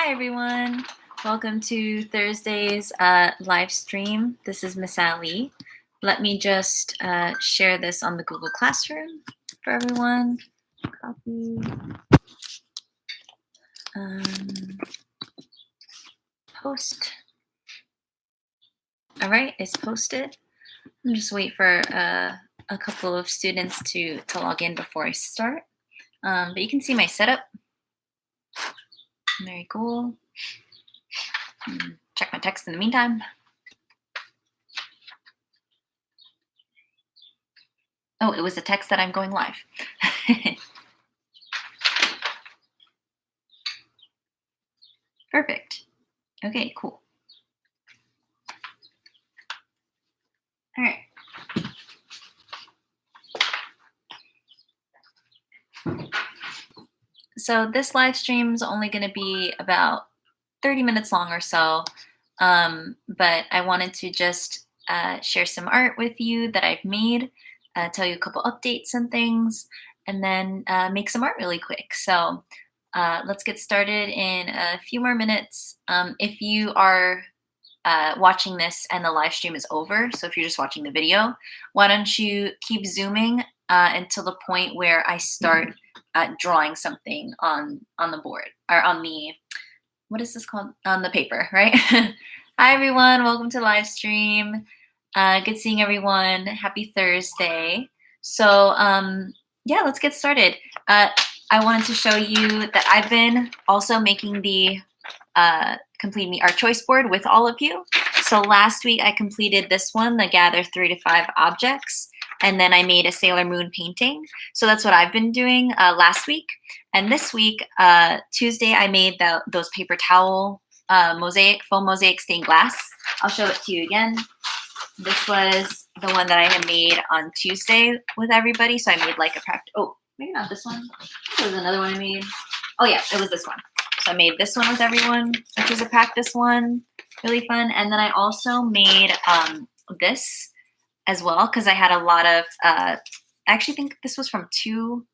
Hi everyone, welcome to Thursday's live stream. This is Miss Ali. Let me just share this on the Google Classroom for everyone. Copy. Post. All right, it's posted. I'm just wait for a couple of students to log in before I start. But you can see my setup. Very cool. Check my text in the meantime. Oh, it was a text that I'm going live. Perfect. Okay, cool. All right. So this live stream is only going to be about 30 minutes long or so, but I wanted to just share some art with you that I've made, tell you a couple updates and things, and then make some art really quick. So let's get started in a few more minutes. If you are watching this and the live stream is over, so if you're just watching the video, why don't you keep zooming until the point where I start drawing something on the board or on the, what is this called? On the paper, right? Hi everyone, welcome to live stream. Good seeing everyone. Happy Thursday. So yeah, let's get started. I wanted to show you that I've been also making the Complete Me Art Choice board with all of you. So last week I completed this one, the Gather 3 to 5 Objects, and then I made a Sailor Moon painting. So that's what I've been doing last week. And this week, Tuesday, I made those paper towel mosaic, foam mosaic stained glass. I'll show it to you again. This was the one that I had made on Tuesday with everybody. So I made like a practice. Oh, maybe not this one. There was another one I made. Oh yeah, it was this one. So I made this one with everyone, which was a practice one. Really fun. And then I also made this as well because I had a lot of, I actually think this was from 2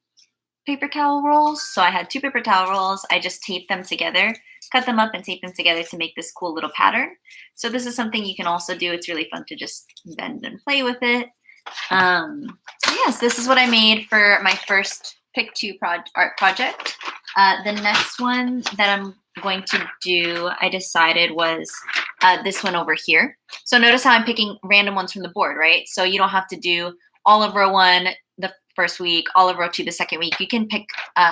paper towel rolls. So I had 2 paper towel rolls. I just taped them together, cut them up and tape them together to make this cool little pattern. So this is something you can also do. It's really fun to just bend and play with it. So yes, this is what I made for my first Pick 2 art project. The next one that I'm going to do, I decided was this one over here. So notice how I'm picking random ones from the board, right? So you don't have to do all of row 1 the first week, all of row 2 the second week. You can pick,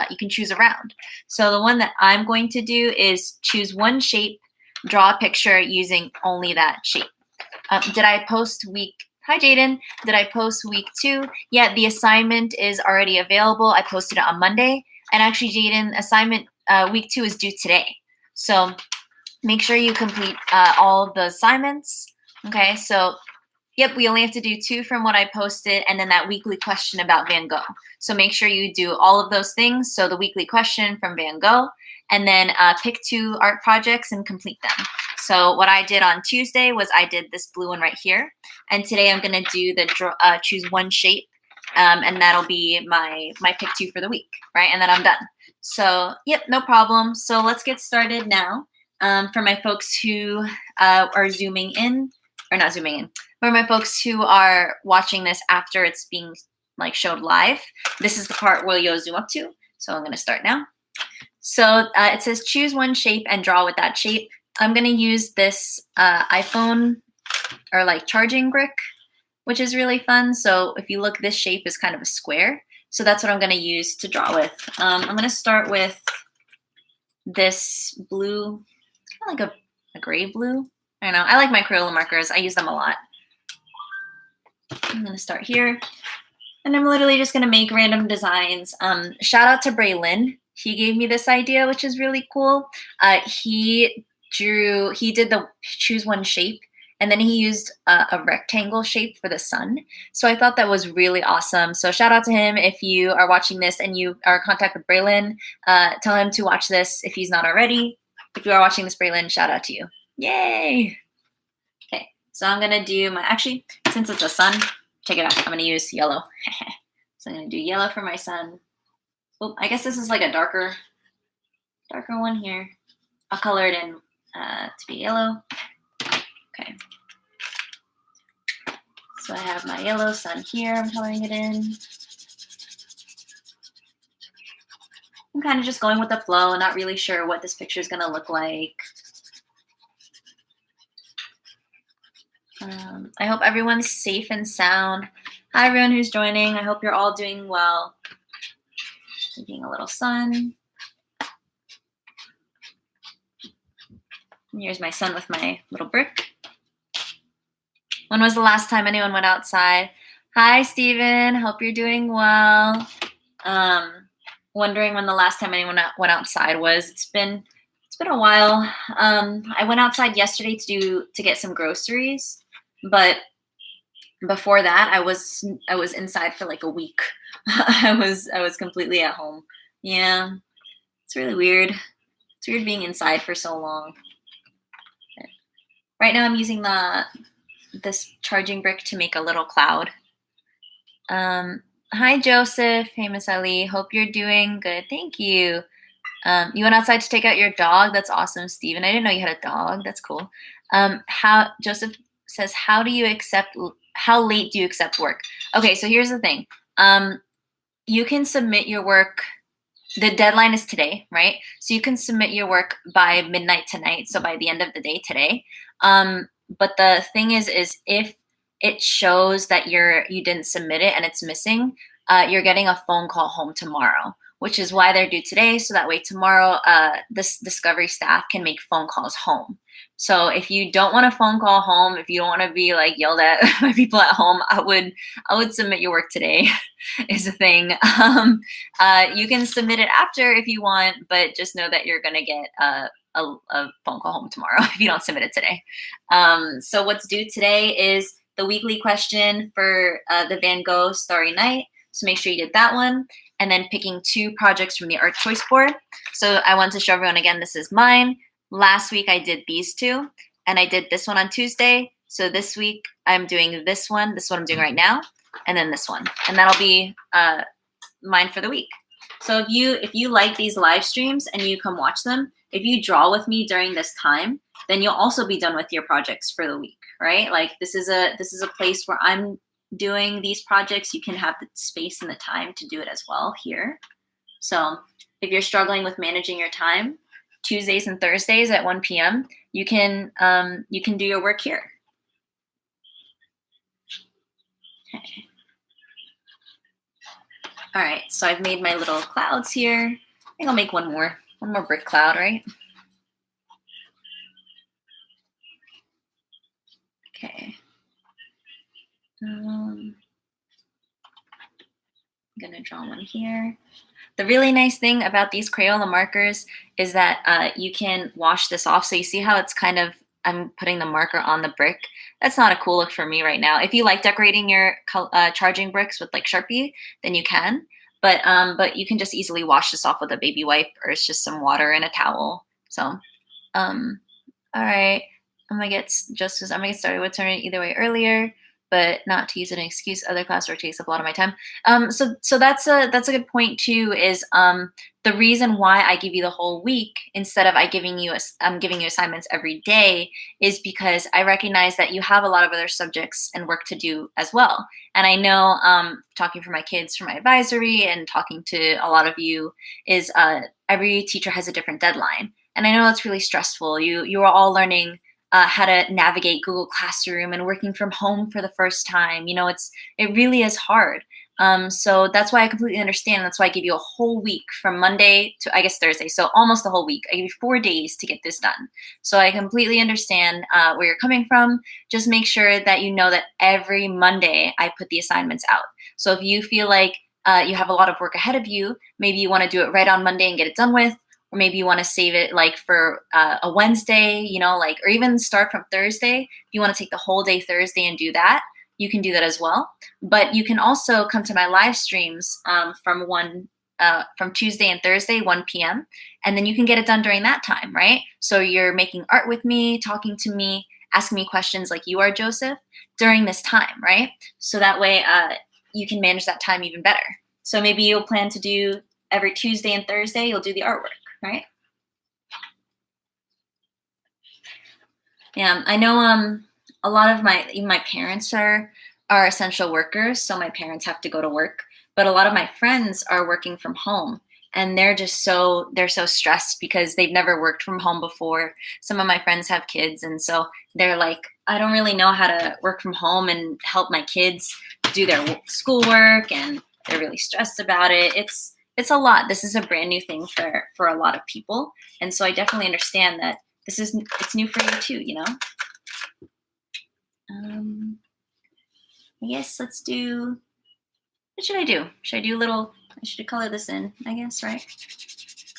you can choose around. So the one that I'm going to do is choose one shape, draw a picture using only that shape. Did I post week? Hi, Jaden. Did I post week 2? Yeah, the assignment is already available. I posted it on Monday. And actually, Jaden, assignment week 2 is due today. So make sure you complete all the assignments. Okay, so yep, we only have to do 2 from what I posted, and then that weekly question about Van Gogh. So make sure you do all of those things. So the weekly question from Van Gogh, and then pick 2 art projects and complete them. So what I did on Tuesday was I did this blue one right here, and today I'm gonna do the choose one shape, and that'll be my pick 2 for the week, right? And then I'm done. So yep, no problem. So let's get started now. For my folks who are zooming in, or not zooming in, for my folks who are watching this after it's being like showed live, this is the part where you'll zoom up to. So I'm gonna start now. So it says choose one shape and draw with that shape. I'm gonna use this iPhone or like charging brick, which is really fun. So if you look, this shape is kind of a square. So that's what I'm gonna use to draw with. I'm gonna start with this blue, kind of like a gray blue. I don't know, I like my Crayola markers. I use them a lot. I'm gonna start here. And I'm literally just gonna make random designs. Shout out to Braylon. He gave me this idea, which is really cool. He did the choose one shape, and then he used a rectangle shape for the sun. So I thought that was really awesome. So shout out to him. If you are watching this and you are in contact with Braylon, tell him to watch this if he's not already. If you are watching this, Braylon, shout out to you. Yay! Okay, so I'm gonna do my, actually, since it's a sun, check it out. I'm gonna use yellow. So I'm gonna do yellow for my sun. Oh, I guess this is like a darker one here. I'll color it in to be yellow. Okay. So I have my yellow sun here. I'm coloring it in. I'm kind of just going with the flow, not really sure what this picture is going to look like. I hope everyone's safe and sound. Hi, everyone who's joining. I hope you're all doing well. Taking a little sun. And here's my son with my little brick. When was the last time anyone went outside? Hi, Steven. Hope you're doing well. Wondering when the last time anyone went outside was. It's been a while. I went outside yesterday to get some groceries, but before that, I was inside for like a week. I was completely at home. Yeah, it's really weird. It's weird being inside for so long. Right now, I'm using this charging brick to make a little cloud. Hi, Joseph. Hey, Miss Ali. Hope you're doing good. Thank you. You went outside to take out your dog. That's awesome, Steven. I didn't know you had a dog. That's cool. Joseph says, how late do you accept work? Okay, so here's the thing. You can submit your work. The deadline is today, right? So you can submit your work by midnight tonight. So by the end of the day today. But the thing is if it shows that you didn't submit it and it's missing, you're getting a phone call home tomorrow, which is why they're due today. So that way tomorrow, this Discovery staff can make phone calls home. So if you don't want a phone call home, if you don't want to be like yelled at by people at home, I would submit your work today is the thing. You can submit it after if you want, but just know that you're going to get a phone call home tomorrow if you don't submit it today. So what's due today is the weekly question for the Van Gogh Starry Night. So make sure you did that one. And then picking 2 projects from the art choice board. So I want to show everyone again, this is mine. Last week I did these 2 and I did this one on Tuesday. So this week I'm doing this one. This is what I'm doing right now. And then this one. And that'll be mine for the week. So if you like these live streams and you come watch them, if you draw with me during this time, then you'll also be done with your projects for the week, right? Like this is a place where I'm doing these projects. You can have the space and the time to do it as well here. So if you're struggling with managing your time, Tuesdays and Thursdays at 1 p.m., you can do your work here. Okay. All right, so I've made my little clouds here. I think I'll make one more brick cloud, right? Okay. I'm gonna draw one here. The really nice thing about these Crayola markers is that you can wash this off. So you see how it's kind of, I'm putting the marker on the brick. That's not a cool look for me right now. If you like decorating your charging bricks with like Sharpie, then you can. But you can just easily wash this off with a baby wipe, or it's just some water and a towel. So, all right. I'm gonna get started with turning either way earlier, but not to use an excuse. Other classwork takes up a lot of my time. So that's a good point too. Is the reason why I give you the whole week instead of giving you assignments every day is because I recognize that you have a lot of other subjects and work to do as well. And I know, talking for my kids, for my advisory, and talking to a lot of you, is every teacher has a different deadline, and I know it's really stressful. You are all learning how to navigate Google Classroom and working from home for the first time. You know, it really is hard. So that's why I completely understand. That's why I give you a whole week from Monday to, I guess, Thursday. So almost a whole week. I give you 4 days to get this done. So I completely understand where you're coming from. Just make sure that you know that every Monday I put the assignments out. So if you feel like you have a lot of work ahead of you, maybe you want to do it right on Monday and get it done with. Or maybe you want to save it like for a Wednesday, you know, like, or even start from Thursday. If you want to take the whole day Thursday and do that, you can do that as well. But you can also come to my live streams from Tuesday and Thursday, 1 p.m. And then you can get it done during that time, right? So you're making art with me, talking to me, asking me questions like you are, Joseph, during this time, right? So that way you can manage that time even better. So maybe you'll plan to do every Tuesday and Thursday, you'll do the artwork. Right? Yeah, I know. A lot of even my parents are essential workers, so my parents have to go to work. But a lot of my friends are working from home, and they're so stressed because they've never worked from home before. Some of my friends have kids, and so they're like, I don't really know how to work from home and help my kids do their schoolwork, and they're really stressed about it. It's a lot. This is a brand new thing for a lot of people, and so I definitely understand that it's new for you too, you know. Um, I guess let's do. What should I do? Should I do a little? I should color this in. I guess right.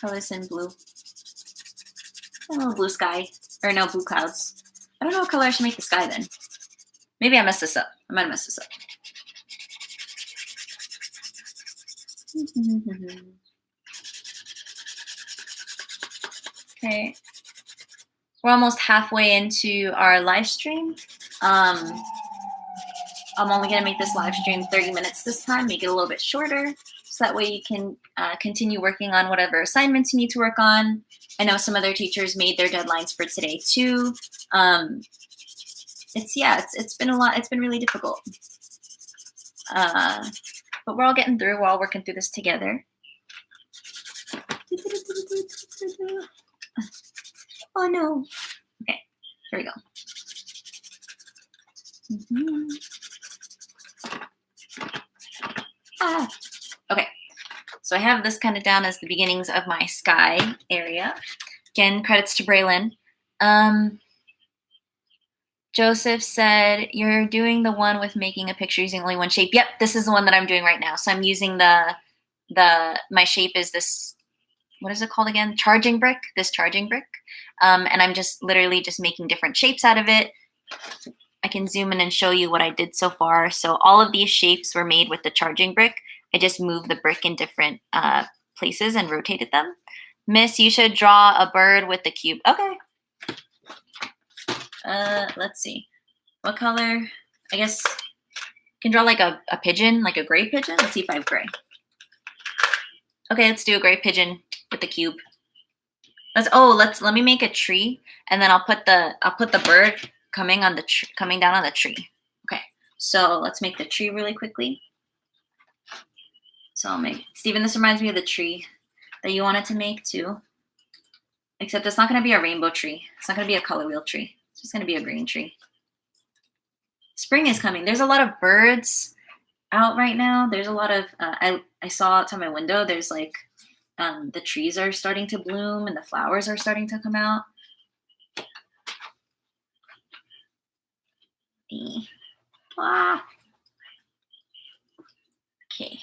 Color this in blue. A little blue sky, or no, blue clouds. I don't know what color I should make the sky then. Maybe I messed this up. I might have messed this up. Okay, we're almost halfway into our live stream. I'm only going to make this live stream 30 minutes this time, make it a little bit shorter, so that way you can continue working on whatever assignments you need to work on. I know some other teachers made their deadlines for today too. It's been a lot. It's been really difficult, but we're all getting through. We're all working through this together. Oh no. Okay, here we go. Okay, so I have this kind of down as the beginnings of my sky area. Again, credits to Braylon. Joseph said, you're doing the one with making a picture using only one shape. Yep, this is the one that I'm doing right now. So I'm using my shape is this, what is it called again? Charging brick, this charging brick. And I'm just literally just making different shapes out of it. I can zoom in and show you what I did so far. So all of these shapes were made with the charging brick. I just moved the brick in different places and rotated them. Miss, you should draw a bird with the cube. Okay. Let's see. What color? I guess I can draw like a pigeon, like a gray pigeon. Let's see if I have gray. Okay, let's do a gray pigeon with the cube. Let me make a tree, and then I'll put the bird coming down on the tree. Okay, so let's make the tree really quickly. So I'll make Steven. This reminds me of the tree that you wanted to make too. Except it's not going to be a rainbow tree. It's not going to be a color wheel tree. It's just going to be a green tree. Spring is coming. There's a lot of birds out right now. There's a lot of I saw outside my window. There's like the trees are starting to bloom and the flowers are starting to come out. Okay.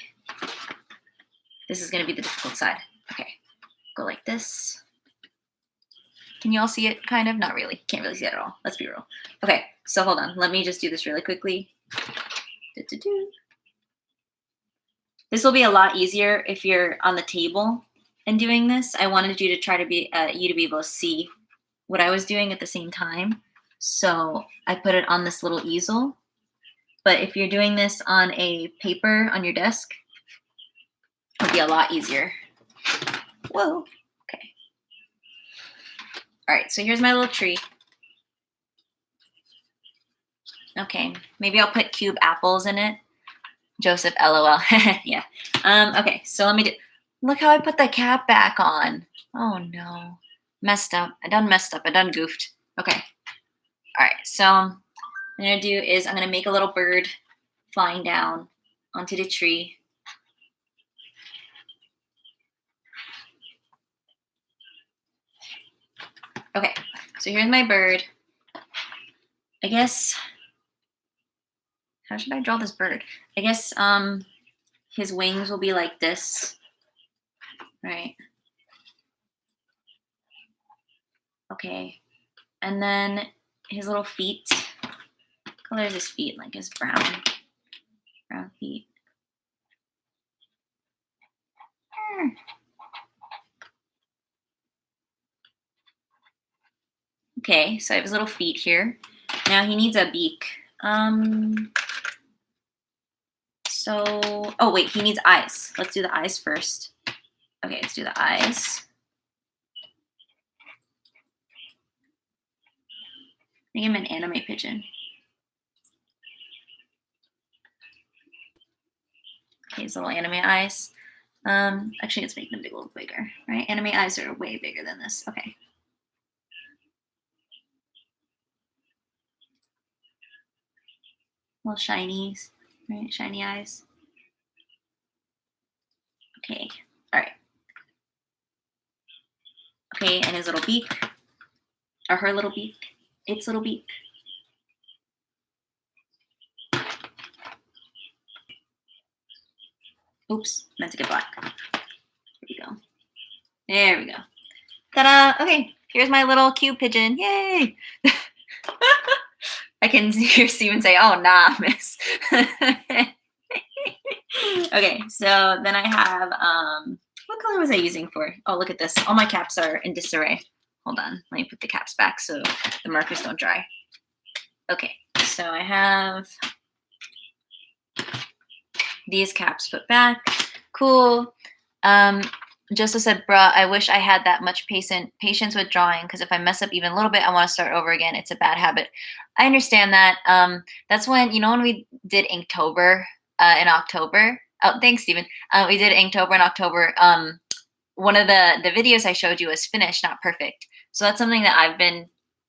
This is going to be the difficult side. Okay. Go like this. Can you all see it? Kind of? Not really. Can't really see it at all. Let's be real. Okay. So hold on. Let me just do this really quickly. This will be a lot easier if you're on the table and doing this. I wanted you to try to be able to see what I was doing at the same time. So I put it on this little easel. But if you're doing this on a paper on your desk, it'll be a lot easier. Whoa. Okay. All right. So here's my little tree. Okay. Maybe I'll put cube apples in it. Joseph, LOL. Yeah. Okay. So let me do. Look how I put the cap back on. Oh no. Messed up. I done goofed. Okay. All right. So what I'm going to do is I'm going to make a little bird flying down onto the tree. Okay. So here's my bird. I guess, how should I draw this bird? I guess his wings will be like this. Right. Okay. And then his little feet. What color is his feet? Like his brown feet. Okay, so I have his little feet here. Now he needs a beak. Oh wait, he needs eyes. Let's do the eyes first. Okay, let's do the eyes. Make him an anime pigeon. Okay, his little anime eyes. Actually, let's make them a little bigger, right? Anime eyes are way bigger than this. Okay. Little shinies, right? Shiny eyes. Okay, all right. Okay, and his little beak, or her little beak, its little beak. Oops, meant to get black. There we go. There we go. Ta-da! Okay, here's my little cute pigeon. Yay! I can hear Steven say, "Oh, nah, miss." Okay, so then I have, what color was I using for? Oh, look at this. All my caps are in disarray. Hold on, let me put the caps back so the markers don't dry. Okay, so I have these caps put back. Cool. Joseph said, bruh, I wish I had that much patience with drawing, because if I mess up even a little bit, I want to start over again. It's a bad habit. I understand that. That's when, when we did Inktober in October. Oh, thanks, Stephen. We did Inktober in October. One of the videos I showed you was finished, not perfect. So that's something that I've been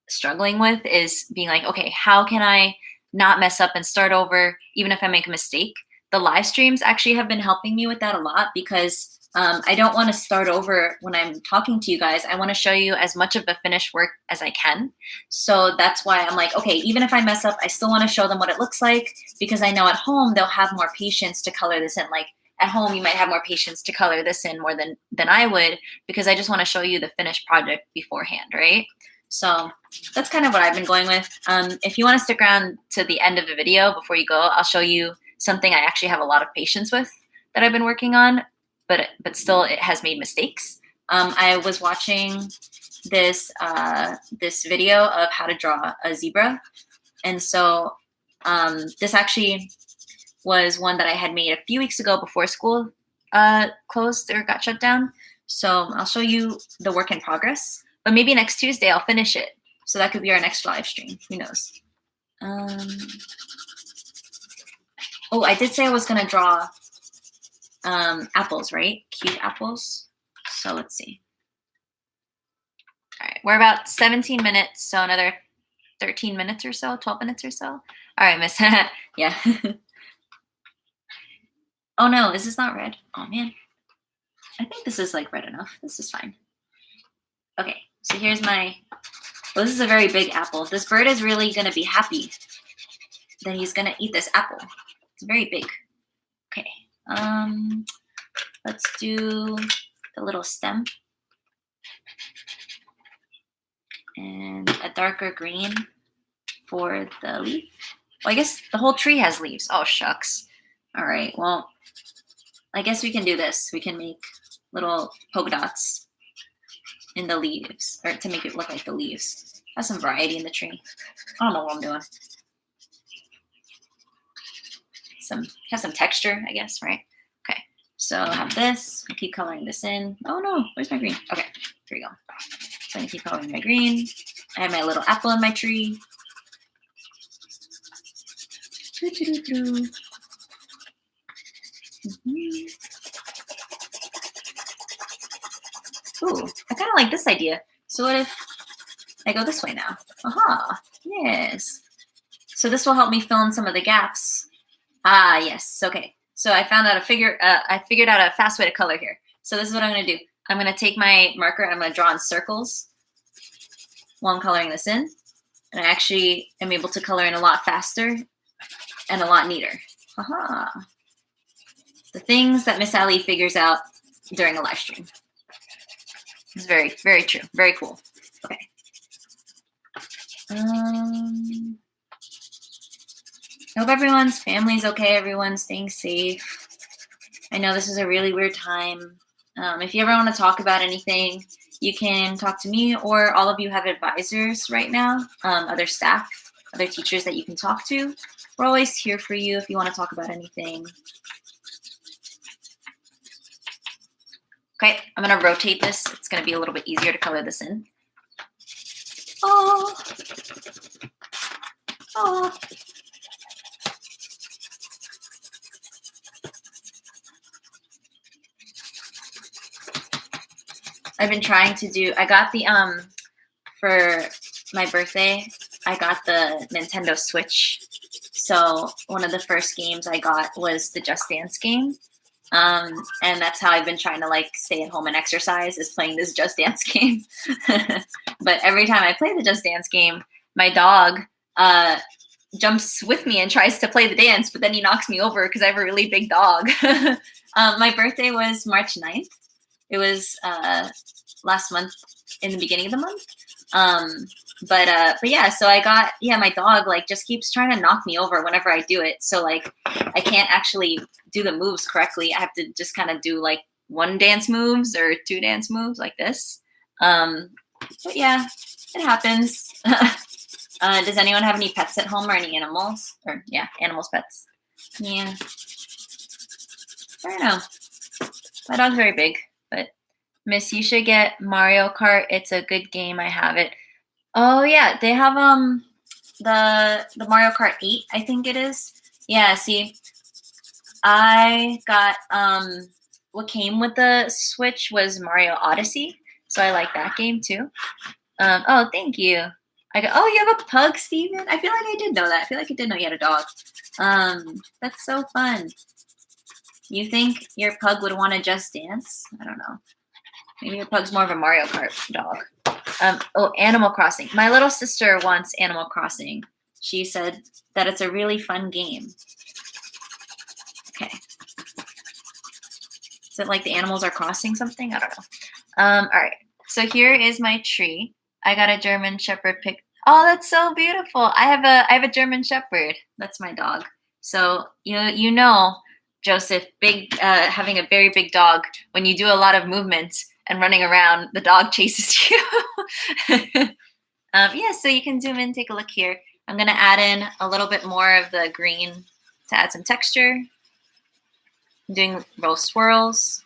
struggling with, is being like, okay, how can I not mess up and start over even if I make a mistake? The live streams actually have been helping me with that a lot, because I don't want to start over when I'm talking to you guys. I want to show you as much of the finished work as I can. So that's why I'm like, okay, even if I mess up, I still want to show them what it looks like, because I know at home they'll have more patience to color this in. Like at home, you might have more patience to color this in more than I would, because I just want to show you the finished project beforehand, right? So that's kind of what I've been going with. If you want to stick around to the end of the video before you go, I'll show you something I actually have a lot of patience with that I've been working on, but still it has made mistakes. I was watching this this video of how to draw a zebra, and so this actually was one that I had made a few weeks ago before school closed or got shut down. So I'll show you the work in progress, but maybe next Tuesday I'll finish it. So that could be our next live stream. Who knows? Oh, I did say I was gonna draw apples, right? Cute apples. So let's see. All right, we're about 17 minutes, so another 13 minutes or so, 12 minutes or so. All right, miss. Yeah. Oh no, is this not red? Oh man. I think this is like red enough. This is fine. Okay, so here's my, well, this is a very big apple. This bird is really gonna be happy that he's gonna eat this apple. It's very big. Okay, let's do the little stem. And a darker green for the leaf. Well, I guess the whole tree has leaves. Oh, shucks. All right, well, I guess we can do this. We can make little polka dots in the leaves, or to make it look like the leaves. Has some variety in the tree. I don't know what I'm doing. Has some texture, I guess, right? Okay, so I have this. I'll keep coloring this in. Oh no, where's my green? Okay, here we go. So I'm gonna keep coloring my green. I have my little apple in my tree. Ooh, I kind of like this idea. So what if I go this way now? Aha, yes. So this will help me fill in some of the gaps. Ah, yes, okay. So I found out I figured out a fast way to color here. So this is what I'm gonna do. I'm gonna take my marker and I'm gonna draw in circles while I'm coloring this in. And I actually am able to color in a lot faster and a lot neater. Aha. The things that Miss Ali figures out during a live stream. It's very, very true. Very cool. Okay. I hope everyone's family's okay. Everyone's staying safe. I know this is a really weird time. If you ever want to talk about anything, you can talk to me, or all of you have advisors right now, other staff, other teachers that you can talk to. We're always here for you if you want to talk about anything. Okay, I'm gonna rotate this. It's gonna be a little bit easier to color this in. Oh, Oh. I've been trying to do, I got the, for my birthday, I got the Nintendo Switch. So one of the first games I got was the Just Dance game. And that's how I've been trying to like stay at home and exercise, is playing this Just Dance game. But every time I play the Just Dance game, my dog jumps with me and tries to play the dance, but then he knocks me over because I have a really big dog. My birthday was March 9th. It was last month, in the beginning of the month. But yeah, so I got, yeah, my dog like just keeps trying to knock me over whenever I do it. So like I can't actually do the moves correctly. I have to just kind of do like one dance moves or two dance moves like this. But yeah, it happens. Does anyone have any pets at home or any animals? Or yeah, animals, pets. Yeah. I don't know. My dog's very big, but Miss, you should get Mario Kart. It's a good game. I have it. Oh yeah, they have the Mario Kart 8, I think it is. Yeah, see, I got what came with the Switch was Mario Odyssey, so I like that game too. Oh, thank you. Oh, you have a pug, Steven? I feel like I did know that. I feel like I did know you had a dog. That's so fun. You think your pug would want to Just Dance? I don't know. Maybe your pug's more of a Mario Kart dog. Oh, Animal Crossing. My little sister wants Animal Crossing. She said that it's a really fun game. Okay. Is it like the animals are crossing something? I don't know. All right. So here is my tree. I got a German Shepherd pick. Oh, that's so beautiful. I have a German Shepherd. That's my dog. So you know, Joseph, having a very big dog, when you do a lot of movement and running around, the dog chases you. Yeah, so you can zoom in, take a look here. I'm gonna add in a little bit more of the green to add some texture. I'm doing little swirls.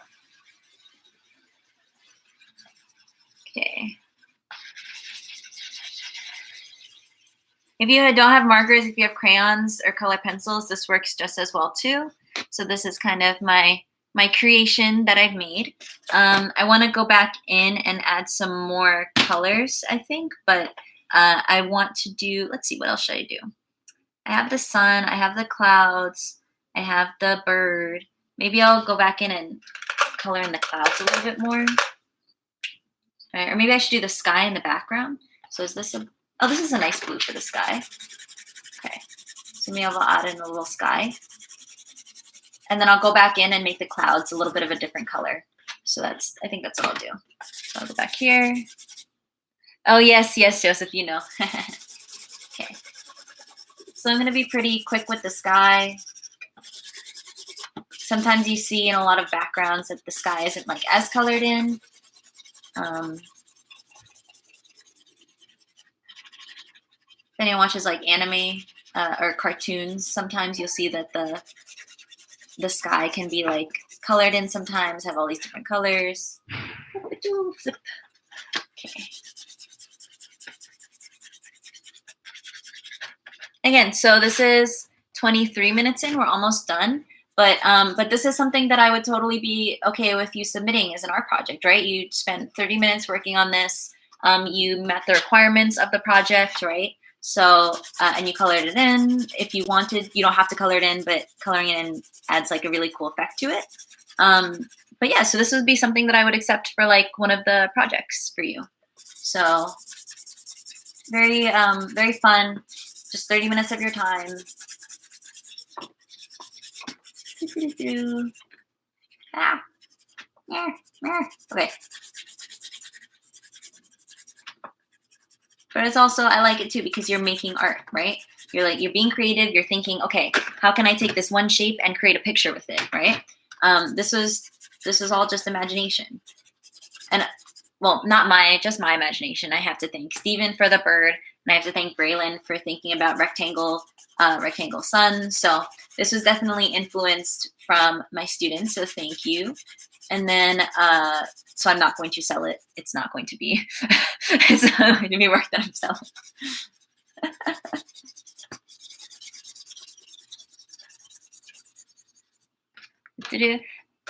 Okay. If you don't have markers, if you have crayons or color pencils, this works just as well too. So this is kind of my creation that I've made. I want to go back in and add some more colors, I think, but I want to do, let's see, what else should I do? I have the sun, I have the clouds, I have the bird. Maybe I'll go back in and color in the clouds a little bit more. Right, or maybe I should do the sky in the background. So is this oh, this is a nice blue for the sky. Okay, so maybe I'll add in a little sky. And then I'll go back in and make the clouds a little bit of a different color. So I think that's what I'll do. So I'll go back here. Oh, yes, Joseph, you know. Okay. So I'm going to be pretty quick with the sky. Sometimes you see in a lot of backgrounds that the sky isn't like as colored in. If anyone watches like anime or cartoons, sometimes you'll see that the sky can be like colored in sometimes, have all these different colors. Okay. Again, so this is 23 minutes in, we're almost done. But this is something that I would totally be okay with you submitting as an art project, right? You spent 30 minutes working on this. You met the requirements of the project, right? So, and you colored it in. If you wanted, you don't have to color it in, but coloring it in adds like a really cool effect to it. But yeah, so this would be something that I would accept for like one of the projects for you. So very, very fun. Just 30 minutes of your time. Ah. Okay. But it's also, I like it too because you're making art, right? You're being creative. You're thinking, okay, how can I take this one shape and create a picture with it, right? This was all just imagination. And well, not just my imagination. I have to thank Steven for the bird, and I have to thank Braylon for thinking about rectangle sun. So this was definitely influenced from my students, so thank you. And then, so I'm not going to sell it. It's not going to be, it's not going to be work that I'm selling. Do-do.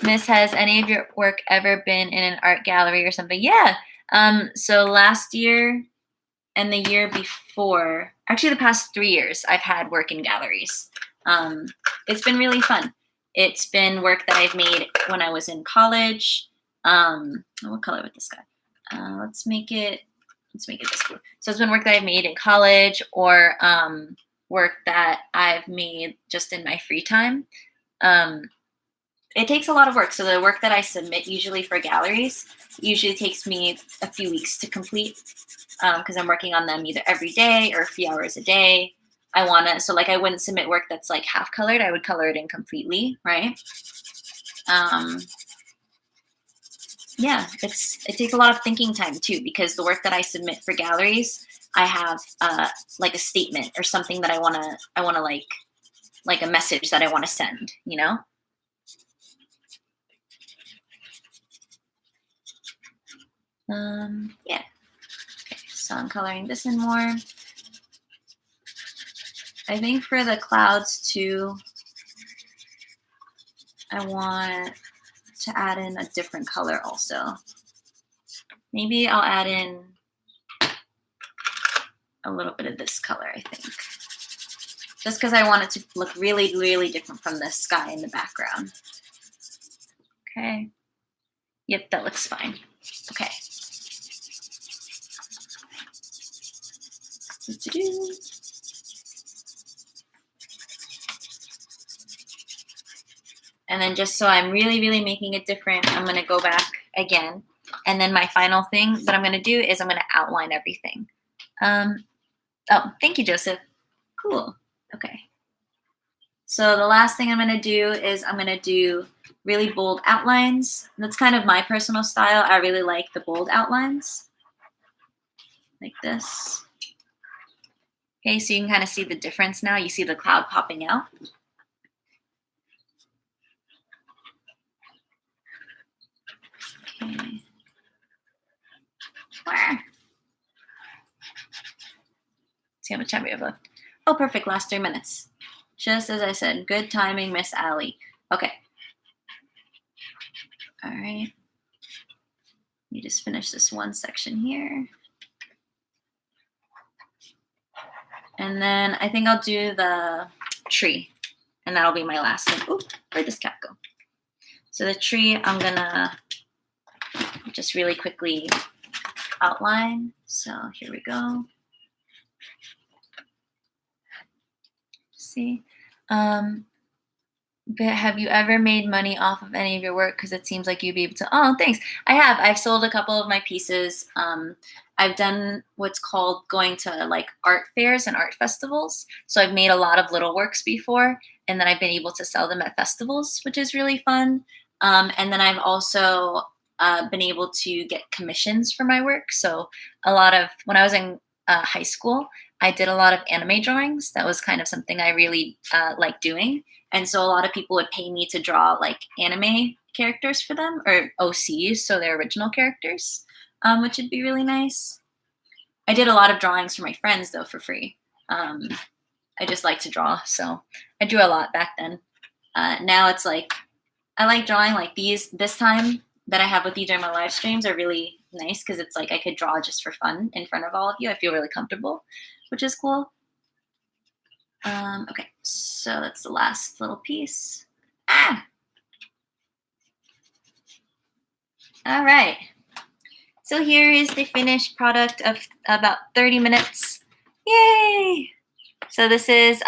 Miss, has any of your work ever been in an art gallery or something? Yeah. So last year and the year before, actually the past 3 years, I've had work in galleries. Um, it's been really fun. It's been work that I've made when I was in college. What color with this guy? Let's make it this blue. So it's been work that I've made in college or work that I've made just in my free time. It takes a lot of work. So the work that I submit usually for galleries usually takes me a few weeks to complete because I'm working on them either every day or a few hours a day. So like I wouldn't submit work that's like half colored. I would color it in completely, right? Yeah, it takes a lot of thinking time too because the work that I submit for galleries, I have like a statement or something that I wanna like a message that I want to send, you know? Yeah. Okay, so I'm coloring this in more. I think for the clouds too, I want to add in a different color also. Maybe I'll add in a little bit of this color, I think. Just because I want it to look really, really different from the sky in the background. Okay. Yep, that looks fine. Okay. And then just so I'm really, really making it different, I'm going to go back again. And then my final thing that I'm going to do is I'm going to outline everything. Oh, thank you, Joseph. Cool. Okay. So the last thing I'm going to do is I'm going to do really bold outlines. That's kind of my personal style. I really like the bold outlines. Like this. Okay, so you can kind of see the difference now. You see the cloud popping out. Okay. See how much time we have left. Oh, perfect. Last 3 minutes. Just as I said. Good timing, Miss Allie. Okay. All right. Let me just finish this one section here. And then I think I'll do the tree. And that'll be my last thing. Ooh, where'd this cat go? So the tree, I'm going to just really quickly outline. So here we go. See? But have you ever made money off of any of your work? Because it seems like you'd be able to. Oh, thanks. I have. I've sold a couple of my pieces. I've done what's called going to like art fairs and art festivals. So I've made a lot of little works before, and then I've been able to sell them at festivals, which is really fun. And then I've also been able to get commissions for my work. So when I was in high school, I did a lot of anime drawings. That was kind of something I really liked doing. And so a lot of people would pay me to draw like anime characters for them or OCs, so they're original characters, which would be really nice. I did a lot of drawings for my friends though for free. I just like to draw, so I drew a lot back then. Now it's like I like drawing like this time that I have with you during my live streams are really nice because it's like I could draw just for fun in front of all of you. I feel really comfortable, which is cool. Okay, so that's the last little piece. All right. So here is the finished product of about 30 minutes. Yay! So this is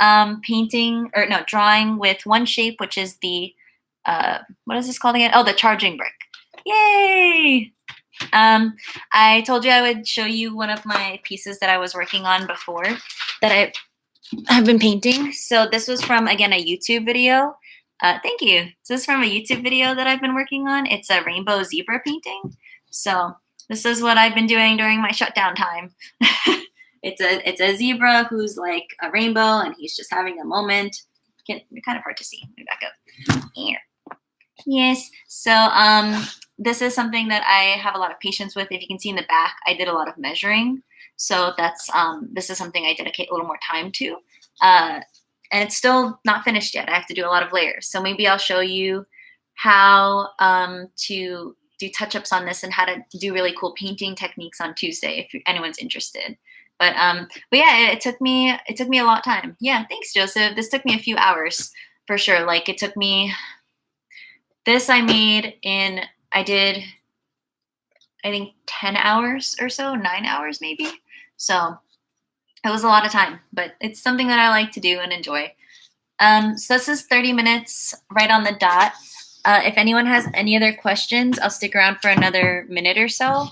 drawing with one shape, which is the, what is this called again? Oh, the charging brick. Yay! I told you I would show you one of my pieces that I was working on before that I've been painting. So this was from, again, a YouTube video. Thank you. So this is from a YouTube video that I've been working on. It's a rainbow zebra painting. So this is what I've been doing during my shutdown time. It's a zebra who's like a rainbow and he's just having a moment. You're kind of hard to see. Let me back up. Here. Yes. So this is something that I have a lot of patience with. If you can see in the back, I did a lot of measuring. So that's this is something I dedicate a little more time to. And it's still not finished yet. I have to do a lot of layers. So maybe I'll show you how to do touch-ups on this and how to do really cool painting techniques on Tuesday if anyone's interested. But yeah, it took me a lot of time. Yeah, thanks, Joseph. This took me a few hours for sure. Like it took me this I did I think 10 hours or so, 9 hours maybe. So it was a lot of time, but it's something that I like to do and enjoy. So this is 30 minutes right on the dot. If anyone has any other questions, I'll stick around for another minute or so.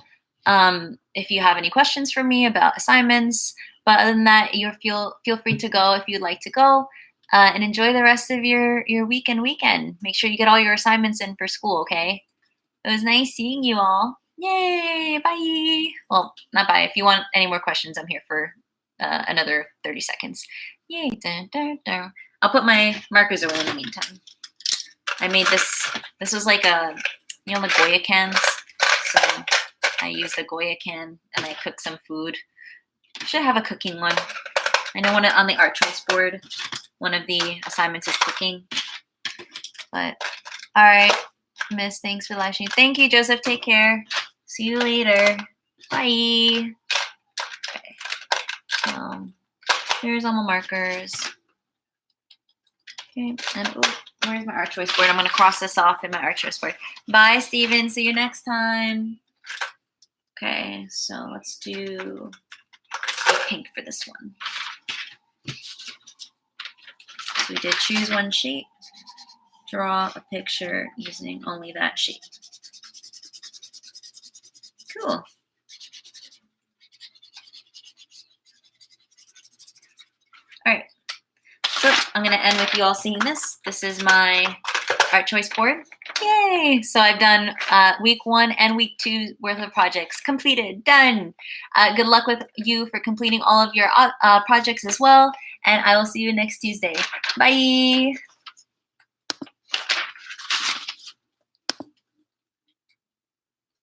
If you have any questions for me about assignments, but other than that, you feel free to go if you'd like to go, and enjoy the rest of your week and weekend. Make sure you get all your assignments in for school, okay? It was nice seeing you all. Yay! Bye. Well, not bye. If you want any more questions, I'm here for another 30 seconds. Yay! Dun, dun, dun. I'll put my markers away in the meantime. I made this. This was like the Goya cans. So I used the Goya can and I cooked some food. Should have a cooking one. I know on the art choice board, one of the assignments is cooking. But all right, Miss, thanks for live streaming. Thank you, Joseph. Take care. See you later. Bye. Okay. Here's all my markers. Okay, and where's my art choice board? I'm going to cross this off in my art choice board. Bye, Steven. See you next time. Okay, so let's do pink for this one. So we did choose one shape, draw a picture using only that shape. Cool. All right. So I'm going to end with you all seeing this. This is my art choice board. Yay! So I've done week 1 and week 2 worth of projects completed. Done. Good luck with you for completing all of your projects as well. And I will see you next Tuesday. Bye.